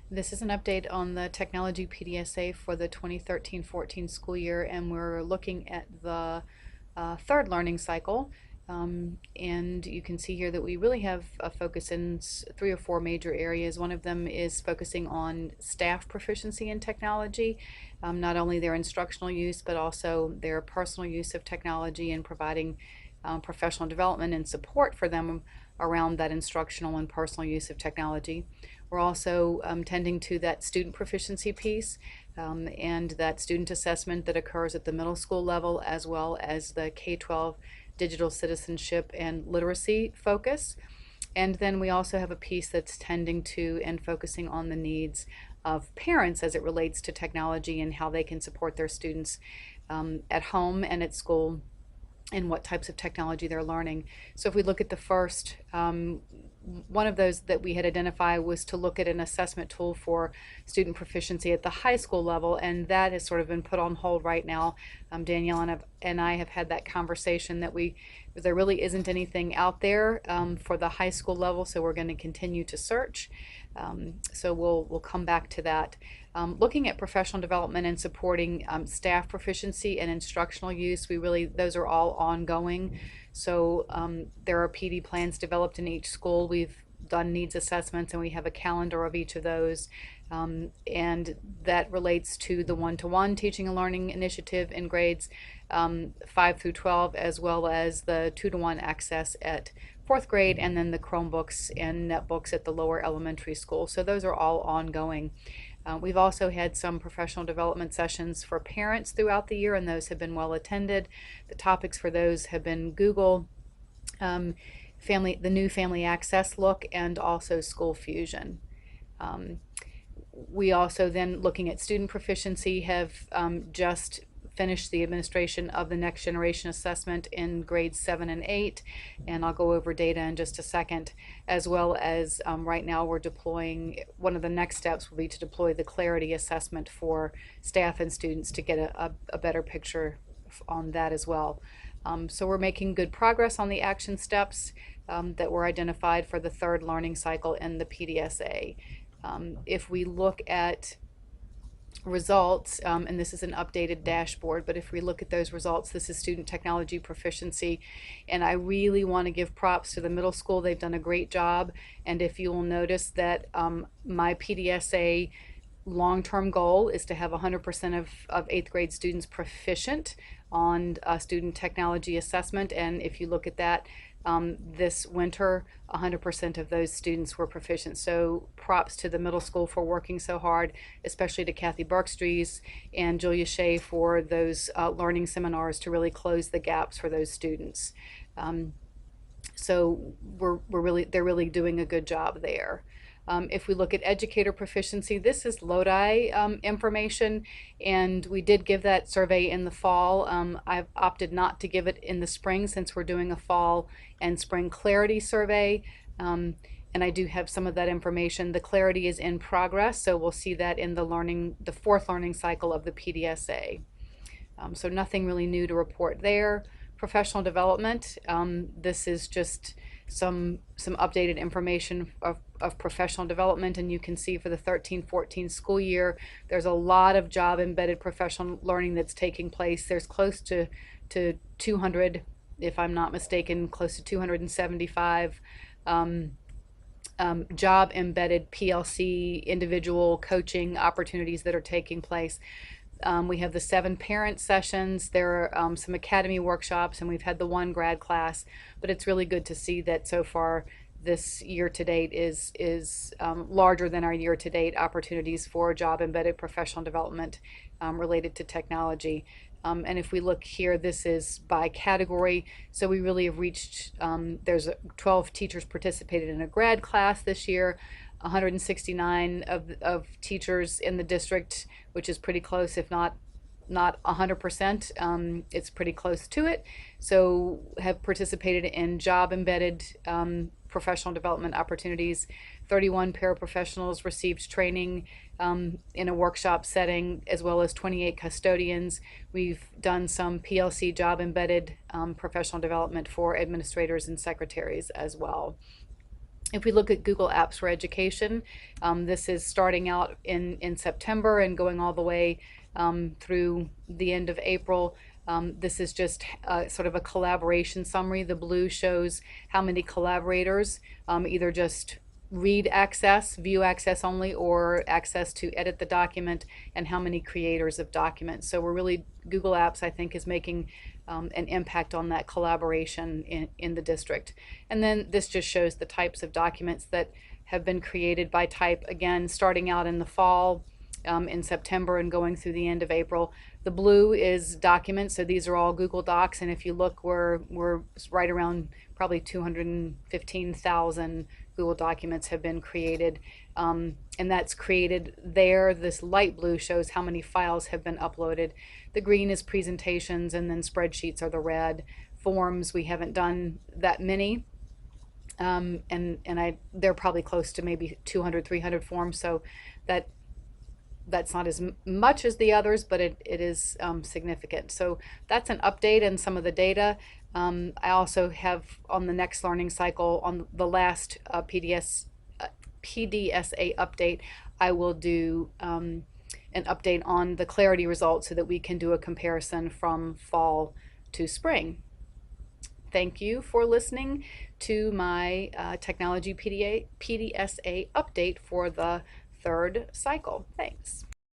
This is an update on the technology PDSA for the 2013-14 school year, and we're looking at the third learning cycle. And you can see here that we really have a focus in three or four major areas. One of them is focusing on staff proficiency in technology, not only their instructional use, but also their personal use of technology and providing professional development and support for them around that instructional and personal use of technology. We're also tending to that student proficiency piece and that student assessment that occurs at the middle school level, as well as the K-12 digital citizenship and literacy focus. And then we also have a piece that's tending to and focusing on the needs of parents as it relates to technology and how they can support their students at home and at school, and what types of technology they're learning. So if we look at the first, one of those that we had identified was to look at an assessment tool for student proficiency at the high school level, and that has sort of been put on hold right now. Danielle and I have had that conversation that there really isn't anything out there for the high school level, so we're going to continue to search. So we'll come back to that. Looking at professional development and supporting staff proficiency and instructional use, those are all ongoing. So there are PD plans developed in each school. We've done needs assessments, and we have a calendar of each of those. And that relates to the one-to-one teaching and learning initiative in grades 5 through 12, as well as the 2-to-1 access at 4th grade, and then the Chromebooks and netbooks at the lower elementary school. So those are all ongoing. We've also had some professional development sessions for parents throughout the year, and those have been well attended. The topics for those have been Google, the new family access look, and also school fusion. We also then, looking at student proficiency, have just finished the administration of the next generation assessment in grades 7 and 8, and I'll go over data in just a second, as well as right now we're deploying, one of the next steps will be to deploy the clarity assessment for staff and students to get a better picture on that as well. So we're making good progress on the action steps that were identified for the third learning cycle in the PDSA. If we look at results, and this is an updated dashboard, but if we look at those results, this is student technology proficiency, and I really want to give props to the middle school. They've done a great job, and if you will notice that my PDSA long-term goal is to have 100% of 8th grade students proficient on student technology assessment, and if you look at that, this winter 100% of those students were proficient. So props to the middle school for working so hard, especially to Kathy Barkstrees and Julia Shea for those learning seminars to really close the gaps for those students. So they're really doing a good job there. If we look at educator proficiency, this is Lodi information, and we did give that survey in the fall. I've opted not to give it in the spring since we're doing a fall and spring clarity survey, and I do have some of that information. The clarity is in progress, so we'll see that in the fourth learning cycle of the PDSA. So nothing really new to report there. Professional development, this is just some updated information of professional development, and you can see for the 13-14 school year there's a lot of job embedded professional learning that's taking place. There's close to 200, if I'm not mistaken, close to 275 job embedded PLC individual coaching opportunities that are taking place. We have the 7 parent sessions. There are some academy workshops, and we've had the 1 grad class, but it's really good to see that so far this year to date is larger than our year to date opportunities for job embedded professional development related to technology. And if we look here, this is by category, so we really have reached, there's 12 teachers participated in a grad class this year, 169 of teachers in the district, which is pretty close, if not 100%. It's pretty close to it. So have participated in job embedded professional development opportunities. 31 paraprofessionals received training in a workshop setting, as well as 28 custodians. We've done some PLC job embedded professional development for administrators and secretaries as well. If we look at Google Apps for Education, this is starting out in September and going all the way through the end of April. This is just sort of a collaboration summary. The blue shows how many collaborators either just read access, view access only, or access to edit the document, and how many creators of documents. So we're really, Google Apps, I think, is making an impact on that collaboration in the district. And then this just shows the types of documents that have been created by type, again, starting out in the fall, in September and going through the end of April. The blue is documents, so these are all Google Docs, and if you look, we're right around probably 215,000 Google Documents have been created, and that's created there. This light blue shows how many files have been uploaded. The green is presentations, and then spreadsheets are the red. Forms, we haven't done that many, they're probably close to maybe 200, 300 forms, so that's not as much as the others, but it is significant. So that's an update and some of the data. I also have on the next learning cycle, on the last PDSA update, I will do an update on the clarity results so that we can do a comparison from fall to spring. Thank you for listening to my Technology PDSA update for the third cycle. Thanks.